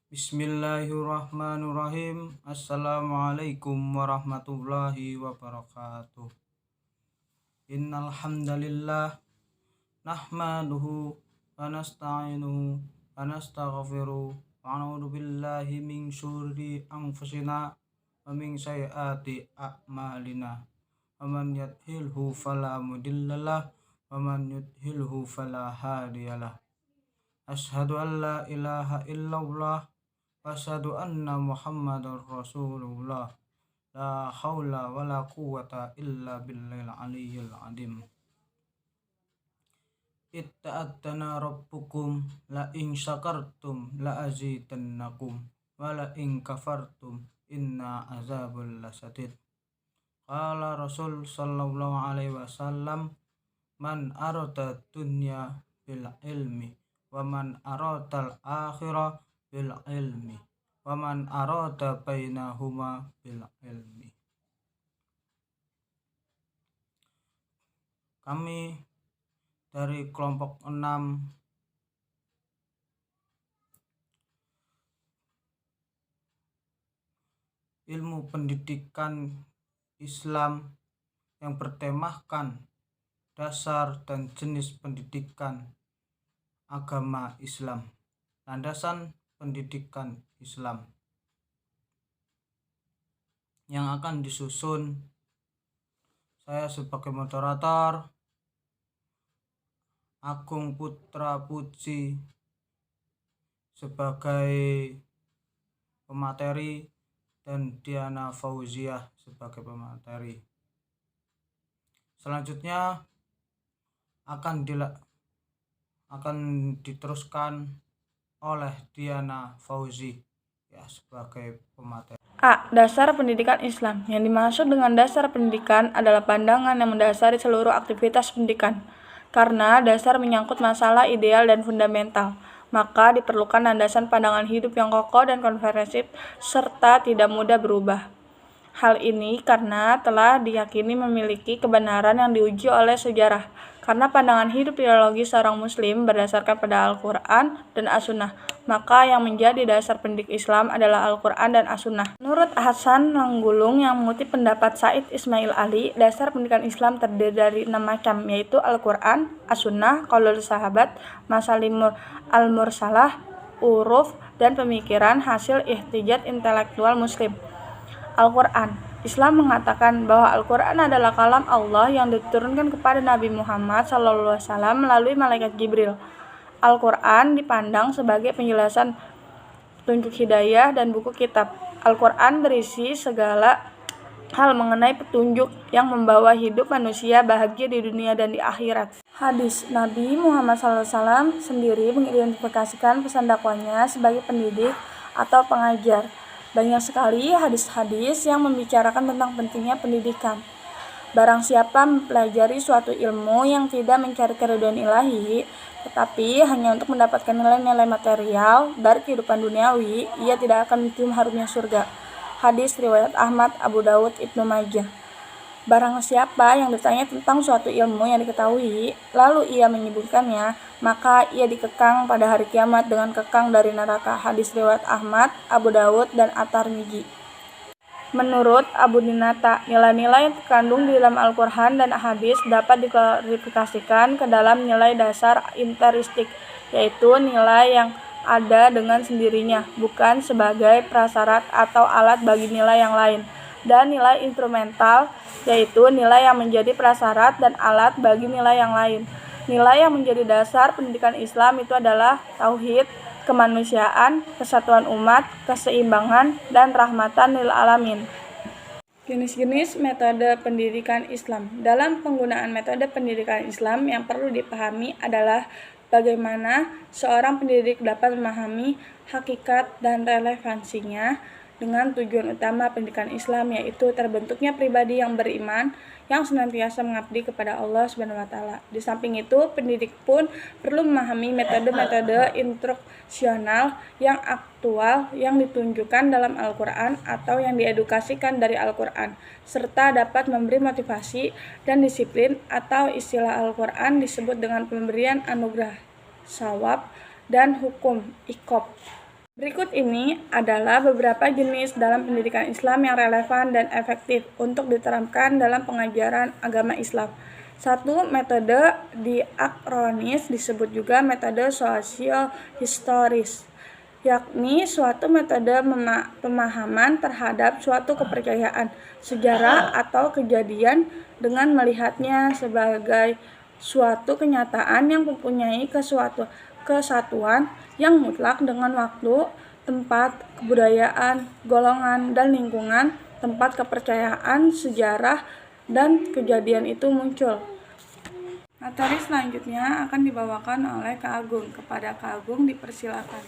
Bismillahirrahmanirrahim. Assalamualaikum warahmatullahi wabarakatuh. Innal hamdalillah nahmaduhu wa nasta'inuhu wa nastaghfiruh wa na'udzu billahi min syururi anfusina wa min sayyiati a'malina. Wa man yahdihilhu fala mudhillalah wa man yudhlilhu fala hadiyalah. Asyhadu an la ilaha illallah wa asyhadu anna Muhammadar Rasulullah. La haula wa la quwwata illa billahil aliyyil azim. Itta'adana rabbukum la in syakartum la azidannakum wa la in kafartum inna azabul lasadid. Qala Rasul sallallahu alaihi wasallam, man arada dunya bil ilmi wa man aradal akhirah bil ilmi wa man arada bainahuma bil ilmi. Kami dari kelompok 6 ilmu pendidikan Islam yang bertemakan dasar dan jenis pendidikan agama Islam, landasan pendidikan Islam yang akan disusun saya sebagai moderator, Agung Putra Puji sebagai pemateri, dan Diana Fauziah sebagai pemateri. Selanjutnya akan diteruskan oleh Diana Fauzi sebagai pemateri. A. Dasar pendidikan Islam. Yang dimaksud dengan dasar pendidikan adalah pandangan yang mendasari seluruh aktivitas pendidikan. Karena dasar menyangkut masalah ideal dan fundamental, maka diperlukan landasan pandangan hidup yang kokoh dan komprehensif serta tidak mudah berubah. Hal ini karena telah diyakini memiliki kebenaran yang diuji oleh sejarah, karena pandangan hidup ideologi seorang muslim berdasarkan pada Al-Quran dan As-Sunnah, maka yang menjadi dasar pendidik Islam adalah Al-Quran dan As-Sunnah. Menurut Hasan Nanggulung yang mengutip pendapat Said Ismail Ali, dasar pendidikan Islam terdiri dari 6 macam, yaitu Al-Quran, As-Sunnah, Qaulul Sahabat, Masalimul Al-Mursalah, Uruf, dan pemikiran hasil ihtijat intelektual muslim. Al-Quran. Islam mengatakan bahwa Al-Quran adalah kalam Allah yang diturunkan kepada Nabi Muhammad SAW melalui malaikat Jibril. Al-Quran dipandang sebagai penjelasan petunjuk hidayah dan buku kitab. Al-Quran berisi segala hal mengenai petunjuk yang membawa hidup manusia bahagia di dunia dan di akhirat. Hadis. Nabi Muhammad SAW sendiri mengidentifikasikan pesan dakwahnya sebagai pendidik atau pengajar. Banyak sekali hadis-hadis yang membicarakan tentang pentingnya pendidikan. Barang siapa mempelajari suatu ilmu yang tidak mencari keridhaan ilahi, tetapi hanya untuk mendapatkan nilai-nilai material dari kehidupan duniawi, ia tidak akan mencium harumnya surga. Hadis riwayat Ahmad, Abu Dawud, Ibnu Majah. Barang siapa yang ditanya tentang suatu ilmu yang diketahui, lalu ia menyebutkannya, maka ia dikekang pada hari kiamat dengan kekang dari neraka. Hadis riwayat Ahmad, Abu Dawud, dan At-Tirmidzi. Menurut Abu Dinata, nilai-nilai yang terkandung di dalam Al-Quran dan hadis dapat diklarifikasikan ke dalam nilai dasar intrinsik, yaitu nilai yang ada dengan sendirinya, bukan sebagai prasyarat atau alat bagi nilai yang lain, dan nilai instrumental, yaitu nilai yang menjadi prasyarat dan alat bagi nilai yang lain. Nilai yang menjadi dasar pendidikan Islam itu adalah tauhid, kemanusiaan, kesatuan umat, keseimbangan, dan rahmatan lil alamin. Jenis-jenis metode pendidikan Islam. Dalam penggunaan metode pendidikan Islam yang perlu dipahami adalah bagaimana seorang pendidik dapat memahami hakikat dan relevansinya dengan tujuan utama pendidikan Islam, yaitu terbentuknya pribadi yang beriman yang senantiasa mengabdi kepada Allah SWT. Di samping itu, pendidik pun perlu memahami metode-metode instruksional yang aktual yang ditunjukkan dalam Al-Quran atau yang diedukasikan dari Al-Quran, serta dapat memberi motivasi dan disiplin, atau istilah Al-Quran disebut dengan pemberian anugerah, sawab, dan hukum iqab. Berikut ini adalah beberapa jenis dalam pendidikan Islam yang relevan dan efektif untuk diterapkan dalam pengajaran agama Islam. 1. Metode diakronis disebut juga metode sosio-historis, yakni suatu metode pemahaman terhadap suatu kepercayaan, sejarah atau kejadian dengan melihatnya sebagai suatu kenyataan yang mempunyai kesatuan yang mutlak dengan waktu, tempat, kebudayaan, golongan, dan lingkungan tempat kepercayaan, sejarah, dan kejadian itu muncul. Materi selanjutnya akan dibawakan oleh Kak Agung. Kepada Kak Agung dipersilakan.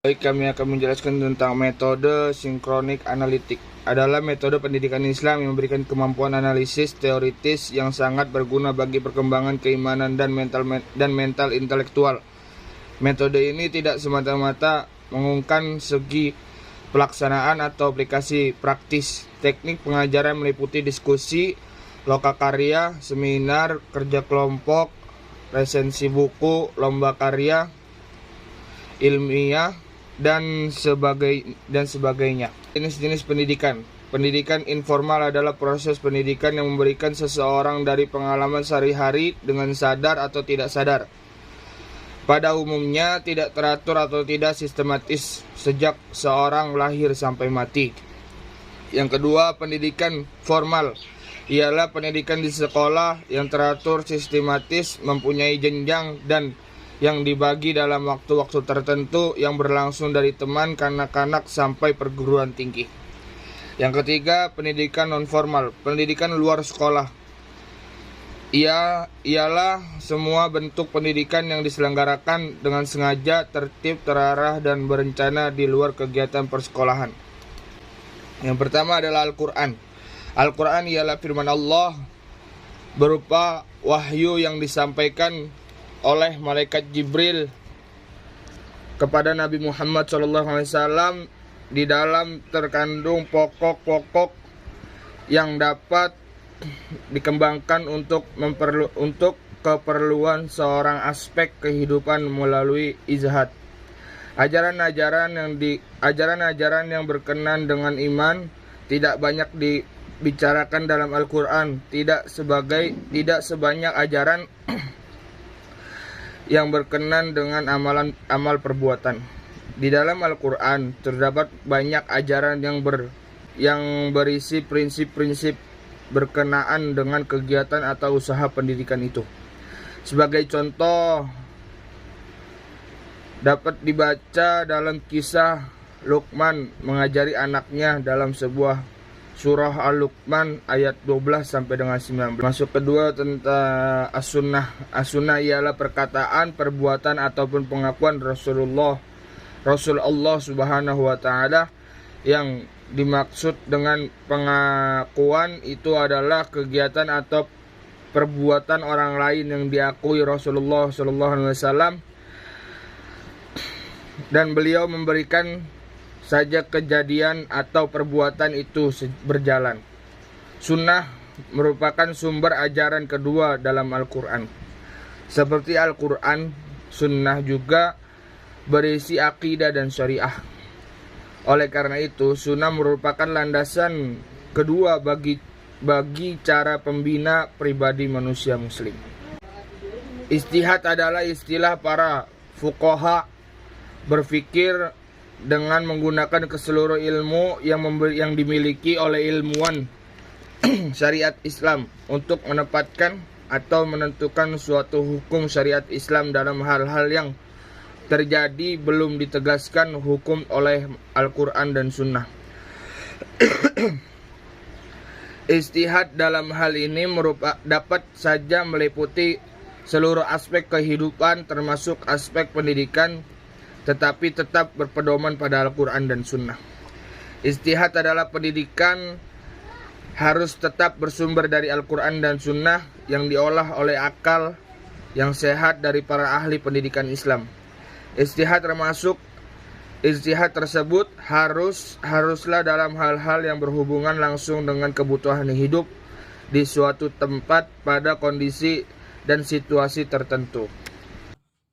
Baik, kami akan menjelaskan tentang metode sinkronik analitik. Adalah metode pendidikan Islam yang memberikan kemampuan analisis teoritis yang sangat berguna bagi perkembangan keimanan dan mental intelektual. Metode ini tidak semata-mata mengungkapkan segi pelaksanaan atau aplikasi praktis. Teknik pengajaran meliputi diskusi, lokakarya, seminar, kerja kelompok, resensi buku, lomba karya ilmiah, dan sebagainya. Jenis-jenis pendidikan. Pendidikan informal adalah proses pendidikan yang memberikan seseorang dari pengalaman sehari-hari dengan sadar atau tidak sadar. Pada umumnya tidak teratur atau tidak sistematis sejak seorang lahir sampai mati. Yang kedua, pendidikan formal ialah pendidikan di sekolah yang teratur, sistematis, mempunyai jenjang dan yang dibagi dalam waktu-waktu tertentu yang berlangsung dari teman kanak-kanak sampai perguruan tinggi. Yang ketiga, pendidikan non-formal, pendidikan luar sekolah. Ialah semua bentuk pendidikan yang diselenggarakan dengan sengaja, tertib, terarah, dan berencana di luar kegiatan persekolahan. Yang pertama adalah Al-Quran. Al-Quran ialah firman Allah berupa wahyu yang disampaikan oleh malaikat Jibril kepada Nabi Muhammad SAW. Di dalam terkandung pokok-pokok yang dapat dikembangkan untuk keperluan seorang aspek kehidupan melalui izhad. Ajaran-ajaran yang berkenan dengan iman tidak banyak dibicarakan dalam Al-Quran, tidak sebanyak ajaran yang berkenan dengan amal perbuatan. Di dalam Al-Quran terdapat banyak ajaran yang berisi prinsip-prinsip berkenaan dengan kegiatan atau usaha pendidikan itu. Sebagai contoh, dapat dibaca dalam kisah Luqman mengajari anaknya dalam sebuah surah Al-Luqman ayat 12 sampai dengan 19. Masuk kedua tentang as-sunnah. As-sunnah ialah perkataan, perbuatan ataupun pengakuan Rasul Allah Subhanahu wa taala. Yang dimaksud dengan pengakuan itu adalah kegiatan atau perbuatan orang lain yang diakui Rasulullah SAW, dan beliau memberikan saja kejadian atau perbuatan itu berjalan. Sunnah merupakan sumber ajaran kedua dalam Al-Quran. Seperti Al-Quran, sunnah juga berisi akidah dan syariah. Oleh karena itu, sunnah merupakan landasan kedua bagi cara pembina pribadi manusia muslim. Ijtihad adalah istilah para fuqaha berfikir dengan menggunakan keseluruh ilmu yang dimiliki oleh ilmuwan syariat Islam untuk menempatkan atau menentukan suatu hukum syariat Islam dalam hal-hal yang terjadi belum ditegaskan hukum oleh Al-Quran dan Sunnah. Ijtihad dalam hal ini dapat saja meliputi seluruh aspek kehidupan termasuk aspek pendidikan, tetapi tetap berpedoman pada Al-Quran dan Sunnah. Ijtihad adalah pendidikan harus tetap bersumber dari Al-Quran dan Sunnah yang diolah oleh akal yang sehat dari para ahli pendidikan Islam. Ijtihad tersebut haruslah dalam hal-hal yang berhubungan langsung dengan kebutuhan hidup di suatu tempat pada kondisi dan situasi tertentu.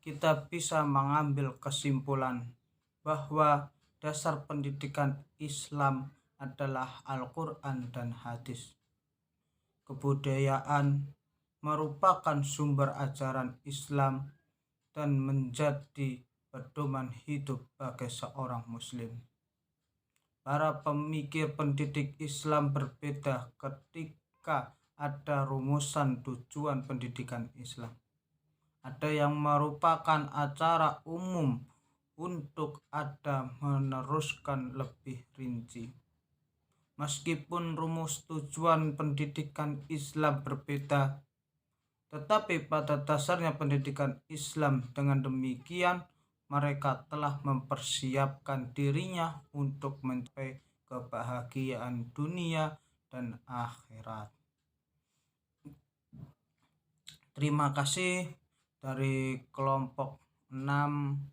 Kita bisa mengambil kesimpulan bahwa dasar pendidikan Islam adalah Al-Quran dan hadis. Kebudayaan merupakan sumber ajaran Islam dan menjadi pedoman hidup bagi seorang muslim. Para pemikir pendidik Islam berbeda ketika ada rumusan tujuan pendidikan Islam. Ada yang merupakan acara umum untuk ada meneruskan lebih rinci. Meskipun rumus tujuan pendidikan Islam berbeda, tetapi pada dasarnya pendidikan Islam dengan demikian mereka telah mempersiapkan dirinya untuk mencapai kebahagiaan dunia dan akhirat. Terima kasih dari kelompok 6